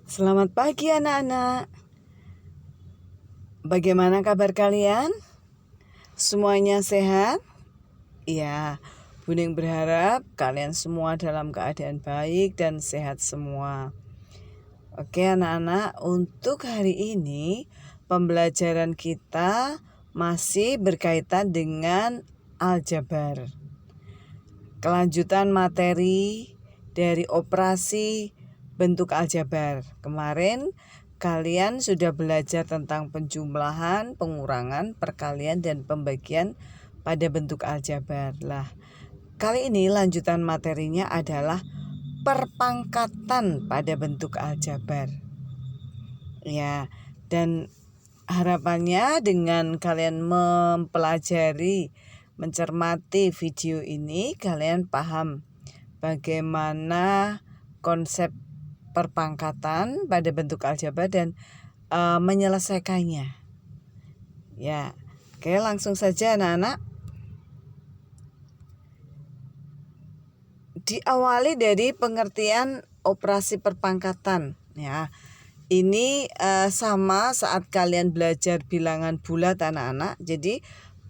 Selamat pagi anak-anak. Bagaimana kabar kalian? Semuanya sehat? Ya, Buning berharap kalian semua dalam keadaan baik dan sehat semua. Oke anak-anak, untuk hari ini pembelajaran kita masih berkaitan dengan aljabar. Kelanjutan materi dari operasi bentuk aljabar. Kemarin kalian sudah belajar tentang penjumlahan, pengurangan, perkalian, dan pembagian pada bentuk aljabar. Lah, kali ini lanjutan materinya adalah perpangkatan pada bentuk aljabar. Ya, dan harapannya dengan kalian mempelajari, mencermati video ini, kalian paham bagaimana konsep perpangkatan pada bentuk aljabar dan menyelesaikannya. Ya, oke, langsung saja anak-anak. Diawali dari pengertian operasi perpangkatan. Ya, ini sama saat kalian belajar bilangan bulat anak-anak. Jadi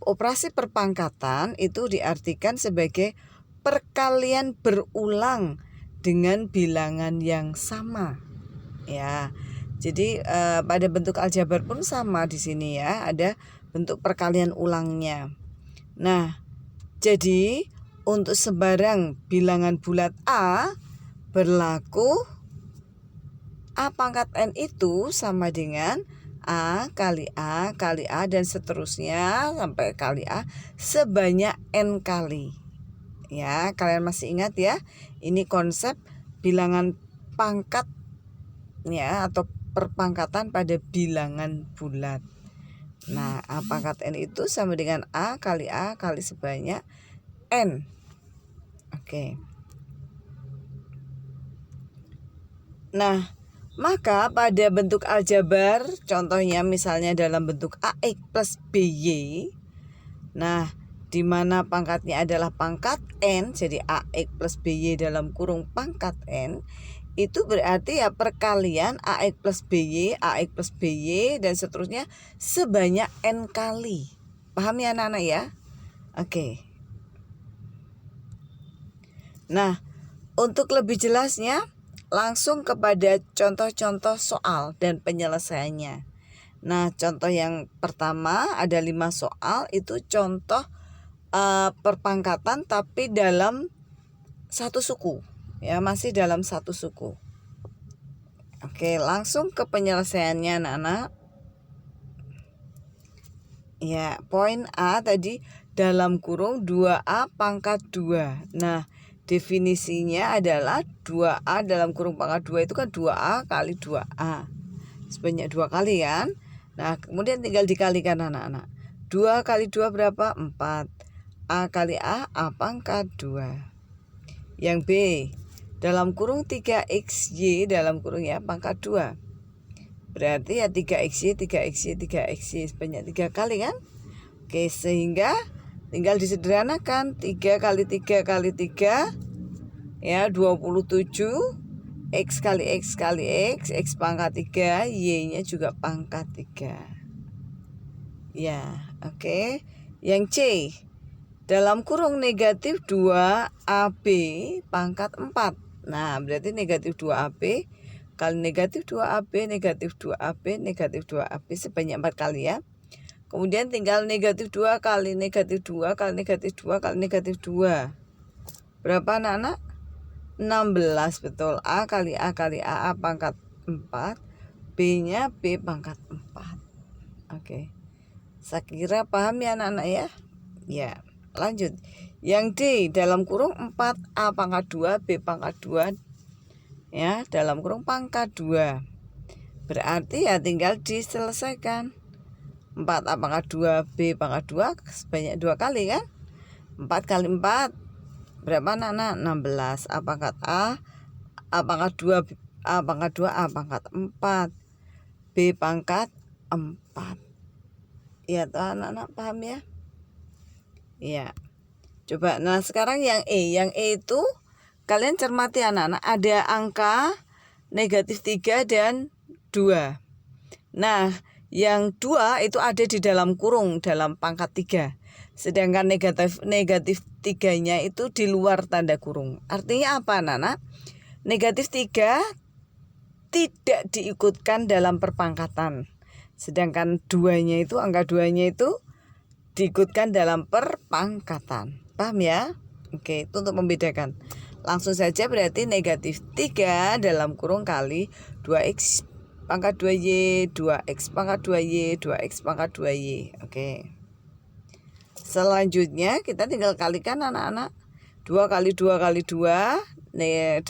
operasi perpangkatan itu diartikan sebagai perkalian berulang dengan bilangan yang sama. Ya, jadi pada bentuk aljabar pun sama di sini ya, ada bentuk perkalian ulangnya. Nah, jadi untuk sebarang bilangan bulat A berlaku A pangkat N itu sama dengan A kali A kali A dan seterusnya sampai kali A sebanyak N kali. Ya, kalian masih ingat ya, ini konsep bilangan pangkat ya atau perpangkatan pada bilangan bulat. Nah, A pangkat N itu sama dengan A kali sebanyak N. Oke. Nah, maka pada bentuk aljabar, contohnya misalnya dalam bentuk AX plus BY, nah, di mana pangkatnya adalah pangkat N, jadi AX plus BY dalam kurung pangkat N, itu berarti ya perkalian AX plus BY, dan seterusnya sebanyak N kali. Paham ya anak-anak ya? Oke. Nah, untuk lebih jelasnya, langsung kepada contoh-contoh soal dan penyelesaiannya. Nah, contoh yang pertama ada 5 soal, itu contoh perpangkatan tapi dalam satu suku. Ya, masih dalam satu suku. Oke, langsung ke penyelesaiannya anak-anak. Ya, poin A tadi dalam kurung 2A pangkat 2. Nah, definisinya adalah 2A dalam kurung pangkat 2 itu kan 2A kali 2A. Sebanyak 2 kali kan. Nah, kemudian tinggal dikalikan anak-anak. 2 kali 2 berapa? 4. A kali A pangkat 2. Yang B, dalam kurung 3XY dalam kurung ya pangkat 2. Berarti ya 3XY sebanyak 3 kali kan? Oke, sehingga tinggal disederhanakan 3 kali 3 kali 3 ya 27, X kali X kali X pangkat 3, Y-nya juga pangkat 3. Ya, oke. Yang C, dalam kurung negatif 2AB pangkat 4. Nah, berarti negatif 2AB kali negatif 2AB, negatif 2AB, negatif 2AB sebanyak 4 kali ya. Kemudian tinggal negatif 2 kali negatif 2 kali negatif 2 kali negatif 2. Berapa anak-anak? 16, betul. A kali A pangkat 4. B-nya B pangkat 4. Oke. Saya kira paham ya anak-anak ya? Ya. Lanjut. Yang D dalam kurung 4A pangkat 2 B pangkat 2 ya dalam kurung pangkat 2. Berarti ya tinggal diselesaikan. 4A pangkat 2 B pangkat 2 sebanyak 2 kali kan? 4 kali 4 berapa anak-anak? 16. A pangkat A pangkat 2 A pangkat 2 A pangkat 4 B pangkat 4. Ya toh anak-anak paham ya? Ya. Coba, nah sekarang yang E itu kalian cermati anak-anak, ada angka negatif 3 dan 2. Nah, yang 2 itu ada di dalam kurung dalam pangkat 3. Sedangkan negatif 3-nya itu di luar tanda kurung. Artinya apa, anak-anak? Negatif 3 tidak diikutkan dalam perpangkatan. Sedangkan 2-nya itu, angka 2-nya itu diikutkan dalam perpangkatan. Paham ya? Oke, itu untuk membedakan. Langsung saja berarti negatif 3 dalam kurung kali 2x pangkat 2y, 2x pangkat 2y, 2x pangkat 2y. Oke. Selanjutnya kita tinggal kalikan anak-anak. 2 kali 2 kali 2, 8.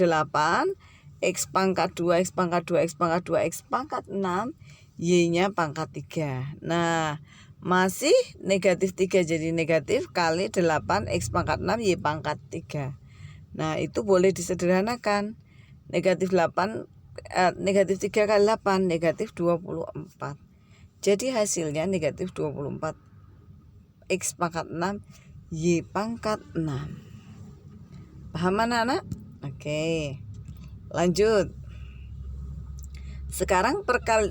X pangkat 2, X pangkat 2, X pangkat 2, X pangkat 6. Y-nya pangkat 3. Nah, masih negatif 3 jadi negatif kali 8 X pangkat 6 Y pangkat 3. Nah, itu boleh disederhanakan. Negatif 3 kali 8 negatif 24. Jadi hasilnya negatif 24 X pangkat 6 Y pangkat 6. Paham anak-anak? Oke, lanjut. Sekarang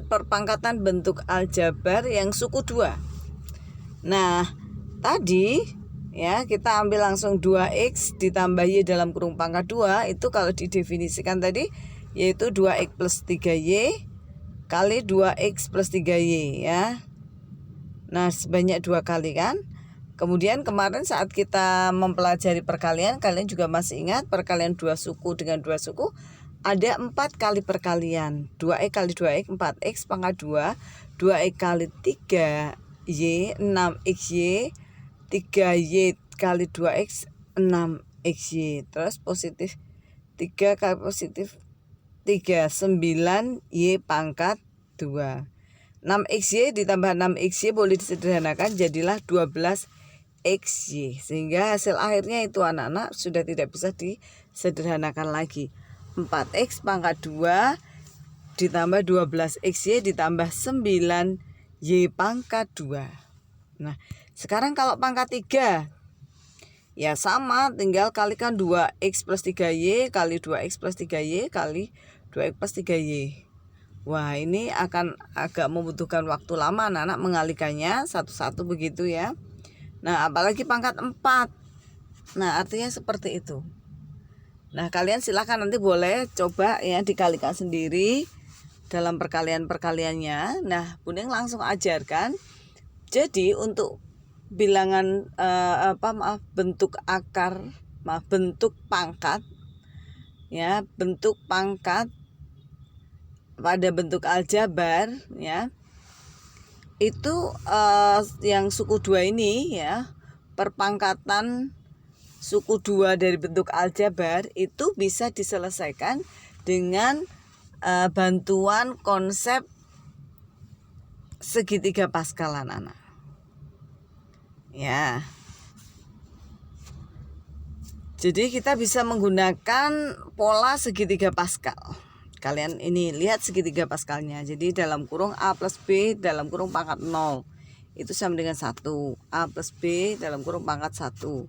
perpangkatan bentuk aljabar yang suku 2. Nah, tadi ya kita ambil langsung 2x ditambah y dalam kurung pangkat 2. Itu kalau didefinisikan tadi yaitu 2x plus 3y kali 2x plus 3y ya. Nah, sebanyak 2 kali kan. Kemudian kemarin saat kita mempelajari perkalian, kalian juga masih ingat perkalian 2 suku dengan 2 suku ada 4 kali perkalian. 2x kali 2x 4x pangkat 2, 2x kali 3y 6xy, 3y kali 2x 6xy. Terus positif 3 kali positif 3, 9y pangkat 2. 6xy ditambah 6xy boleh disederhanakan jadilah 12xy. Sehingga hasil akhirnya itu anak-anak sudah tidak bisa disederhanakan lagi. 4x pangkat 2 ditambah 12xy ditambah 9y pangkat 2. Nah, sekarang kalau pangkat 3 ya sama, tinggal kalikan 2x plus 3y kali 2x plus 3y kali 2x plus 3y. Wah, ini akan agak membutuhkan waktu lama anak-anak mengalikannya satu-satu begitu ya. Nah, apalagi pangkat 4. Nah, artinya seperti itu. Nah, kalian silakan nanti boleh coba ya dikalikan sendiri dalam perkalian-perkaliannya. Nah, Bundeng langsung ajarkan. Jadi untuk bilangan bentuk akar, bentuk pangkat ya, bentuk pangkat pada bentuk aljabar ya. Itu yang suku 2 ini ya, perpangkatan suku 2 dari bentuk aljabar itu bisa diselesaikan dengan bantuan konsep segitiga Pascal anak-anak. Ya. Jadi kita bisa menggunakan pola segitiga Pascal. Kalian ini lihat segitiga Pascalnya. Jadi dalam kurung A plus B dalam kurung pangkat 0 itu sama dengan 1. A plus B dalam kurung pangkat 1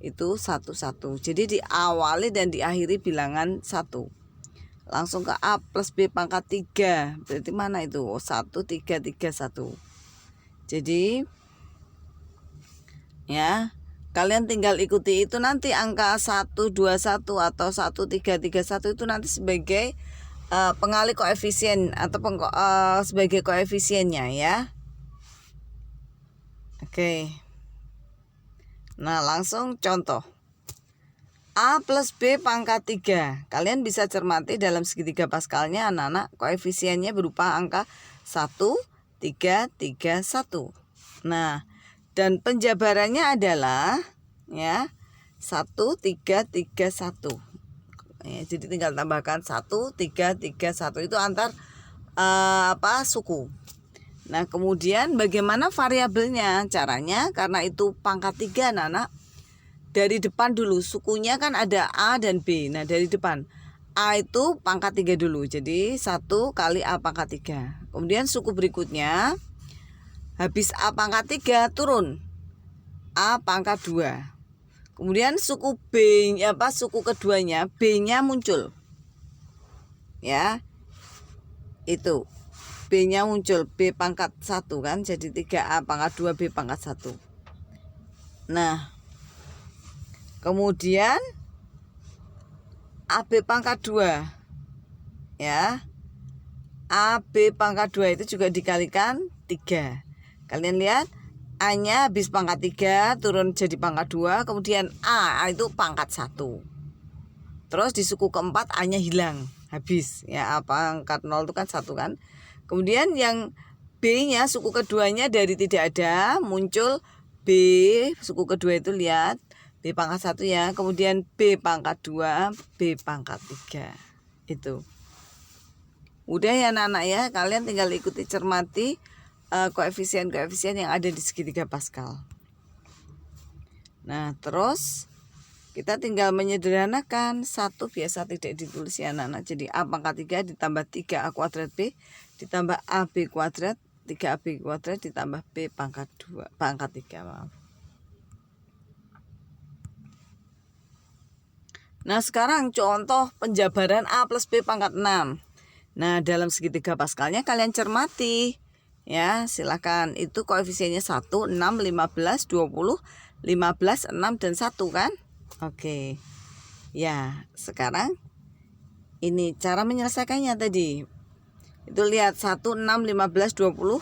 itu 1, 1. Jadi diawali dan diakhiri bilangan 1. Langsung ke A plus B pangkat 3. Berarti mana itu? 1, 3, 3, 1. Jadi ya, kalian tinggal ikuti itu nanti angka 1, 2, 1 atau 1, 3, 3, 1 itu nanti sebagai pengali koefisien atau sebagai koefisiennya ya. Oke. Nah, langsung contoh. A plus B pangkat 3. Kalian bisa cermati dalam segitiga Pascalnya anak-anak koefisiennya berupa angka 1, 3, 3, 1. Nah, dan penjabarannya adalah ya 1, 3, 3, 1. Ya, jadi tinggal tambahkan 1, 3, 3, 1 itu antar suku. Nah, kemudian bagaimana variabelnya? Caranya karena itu pangkat 3 anak-anak. Dari depan dulu, sukunya kan ada A dan B. Nah, dari depan A itu pangkat 3 dulu. Jadi 1 kali A pangkat 3. Kemudian suku berikutnya habis A pangkat 3 turun A pangkat 2. Kemudian suku B suku keduanya B-nya muncul. ya. Itu B-nya muncul, B pangkat 1 kan, jadi 3A pangkat 2 B pangkat 1. Nah, kemudian AB pangkat 2 ya. AB pangkat 2 itu juga dikalikan 3. Kalian lihat, A-nya habis pangkat 3 turun jadi pangkat 2, kemudian A itu pangkat 1. Terus di suku keempat A-nya hilang, habis ya. A pangkat 0 itu kan 1 kan. Kemudian yang B-nya suku keduanya dari tidak ada muncul B suku kedua itu, lihat B pangkat 1 ya. Kemudian B pangkat 2, B pangkat 3. Itu. Udah ya anak-anak ya, kalian tinggal ikuti cermati koefisien-koefisien yang ada di segitiga Pascal. Nah, terus kita tinggal menyederhanakan, 1 biasa tidak ditulis ya anak-anak. Jadi A pangkat 3 ditambah 3A kuadrat B ditambah AB kuadrat 3AB kuadrat ditambah B pangkat 2 pangkat 3, maaf. Nah, sekarang contoh penjabaran A plus B pangkat 6. Nah, dalam segitiga Pascalnya kalian cermati ya, silakan. Itu koefisiennya 1, 6, 15, 20, 15, 6 dan 1 kan? Oke. Ya, sekarang ini cara menyelesaikannya tadi. Itu lihat 1, 6, 15, 20,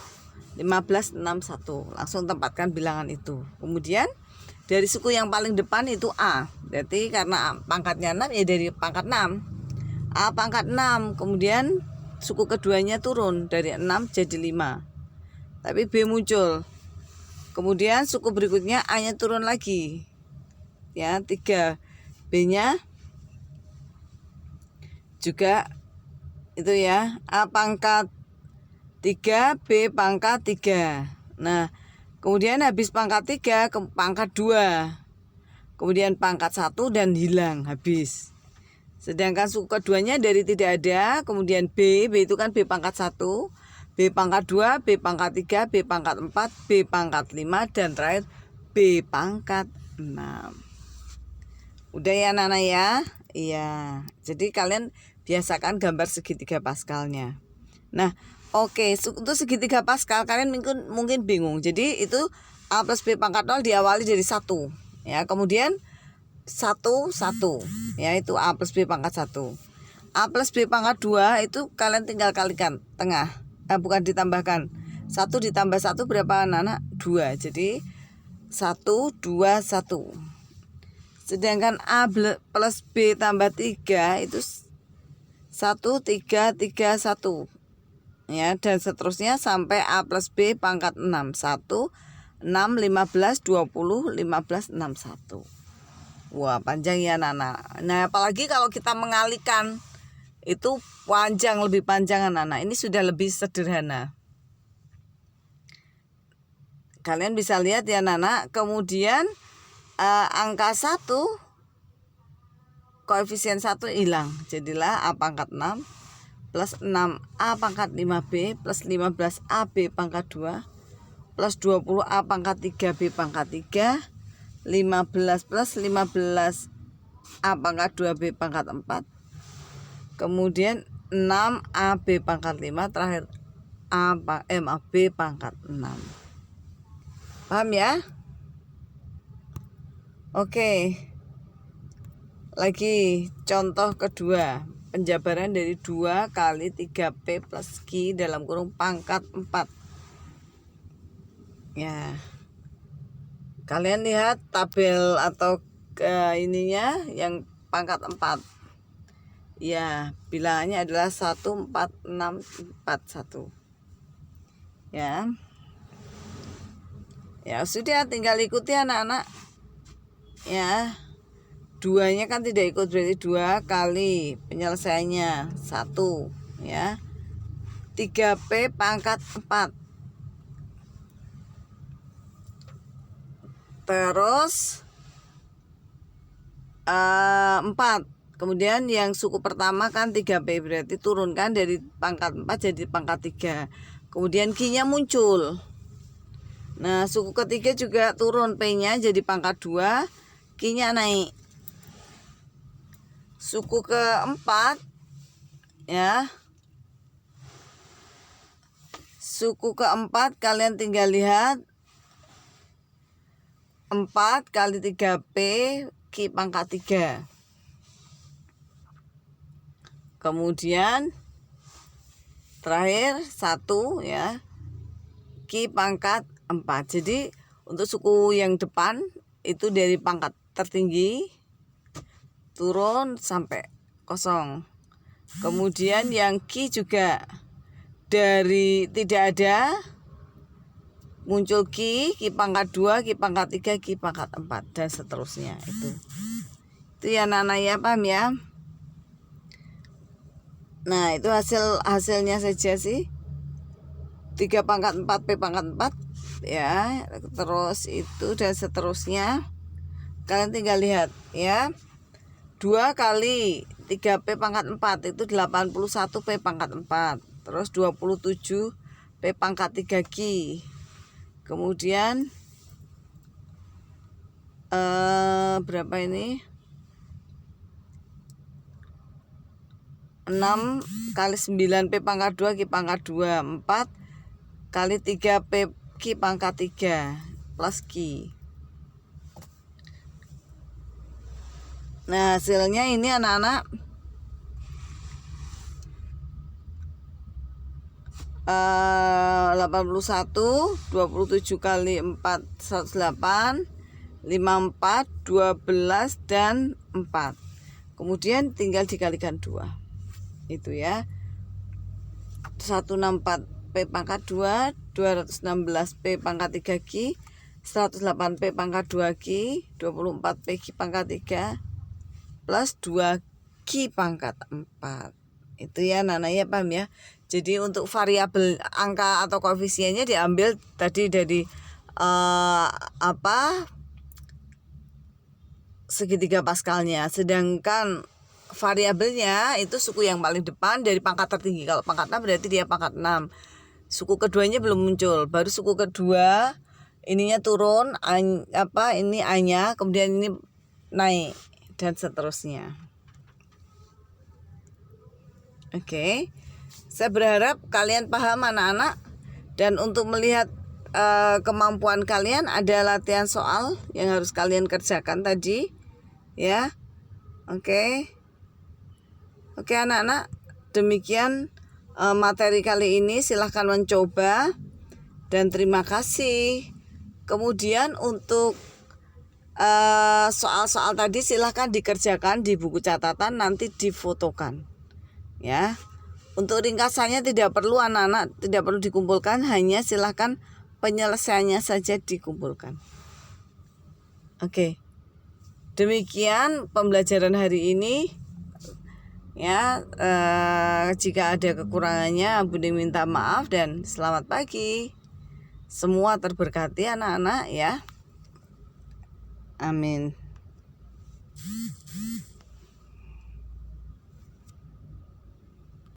15, 6, 1. Langsung tempatkan bilangan itu. Kemudian dari suku yang paling depan itu A. Berarti karena pangkatnya 6 ya dari pangkat 6. A pangkat 6. Kemudian suku keduanya turun dari 6 jadi 5. Tapi B muncul. Kemudian suku berikutnya A-nya turun lagi. Ya, 3. B-nya juga itu ya, A pangkat 3, B pangkat 3. Nah, kemudian habis pangkat 3 ke pangkat 2. Kemudian pangkat 1 dan hilang, habis. Sedangkan suku keduanya dari tidak ada, kemudian B itu kan B pangkat 1, B pangkat 2, B pangkat 3, B pangkat 4, B pangkat 5, dan terakhir B pangkat 6. Udah ya anak-anak ya? Iya. Jadi kalian biasakan gambar segitiga Pascalnya. Nah, oke, untuk segitiga Pascal kalian mungkin bingung. Jadi itu A plus B pangkat 0 diawali dari 1. Ya, kemudian 1, 1. Ya, itu A plus B pangkat 1. A plus B pangkat 2 itu kalian tinggal kalikan tengah. Bukan ditambahkan. 1 ditambah 1 berapa anak-anak? 2. Jadi 1, 2, 1. Sedangkan A plus B tambah 3 itu 1, 3, 3, 1. Ya, dan seterusnya sampai A plus B pangkat 6. 1, 6, 15, 20, 15, 6, 1. Wah, panjang ya anak-anak. Nah, apalagi kalau kita mengalihkan, itu panjang, lebih panjang anak-anak. Ini sudah lebih sederhana. Kalian bisa lihat ya anak-anak. Kemudian angka 1, koefisien 1 hilang. Jadilah A pangkat 6 plus 6A pangkat 5B plus 15AB pangkat 2 plus 20A pangkat 3B pangkat 3, 15 plus 15A pangkat 2B pangkat 4, kemudian 6AB pangkat 5, terakhir B pangkat 6. Paham ya? Oke. Lagi contoh kedua, penjabaran dari 2 kali 3P plus Q dalam kurung pangkat 4. Ya, kalian lihat tabel atau ininya yang pangkat 4. Ya, bilangannya adalah 1, 4, 6, 4, 1. Ya. Ya, sudah tinggal ikuti anak-anak. Ya. 2-nya kan tidak ikut, berarti 2 kali penyelesaiannya 1 ya. 3P pangkat 4. Terus 4. Kemudian yang suku pertama kan 3P, berarti turunkan dari pangkat 4 jadi pangkat 3. Kemudian Q-nya muncul. Nah, suku ketiga juga turun, P-nya jadi pangkat 2, Q-nya naik. Suku keempat ya. Suku keempat kalian tinggal lihat 4 kali 3P Q pangkat 3. Kemudian terakhir 1 ya, Q pangkat 4. Jadi untuk suku yang depan itu dari pangkat tertinggi turun sampai kosong. Kemudian yang Q juga dari tidak ada muncul Q pangkat 2, Q pangkat 3, Q pangkat 4 dan seterusnya. Itu ya anak-anak ya, paham ya? Nah, itu hasilnya saja sih. 3 pangkat 4 P pangkat 4 ya. Terus itu dan seterusnya. Kalian tinggal lihat ya. 2 kali 3P pangkat 4 itu 81 P pangkat 4. Terus 27 P pangkat 3Q. Kemudian berapa ini? 6 kali 9 P pangkat 2 Q pangkat 2. 4 kali 3 P Q pangkat 3 plus Q. Nah, hasilnya ini anak-anak 81, 27 kali 4 108, 54, 12 dan 4. Kemudian tinggal dikalikan 2. Itu ya. 164 P pangkat 2, 216 P pangkat 3Q, 108 P pangkat 2Q, 24 P Q pangkat 3 plus 2Q pangkat 4. Itu ya anak-anak ya, paham ya. Jadi untuk variabel angka atau koefisiennya diambil tadi dari segitiga paskalnya. Sedangkan variabelnya itu suku yang paling depan dari pangkat tertinggi. Kalau pangkat 6 berarti dia pangkat 6. Suku keduanya belum muncul. Baru suku kedua ininya turun, ini A-nya, kemudian ini naik dan seterusnya. Oke. Saya berharap kalian paham anak-anak, dan untuk melihat kemampuan kalian ada latihan soal yang harus kalian kerjakan tadi ya. Oke anak-anak, demikian materi kali ini. Silahkan mencoba dan terima kasih. Kemudian untuk soal-soal tadi silahkan dikerjakan di buku catatan, nanti difotokan ya. Untuk ringkasannya tidak perlu anak-anak, tidak perlu dikumpulkan, hanya silahkan penyelesaiannya saja dikumpulkan. Oke. Demikian pembelajaran hari ini ya. Jika ada kekurangannya Bunda minta maaf dan selamat pagi. Semua terberkati anak-anak ya. Amin.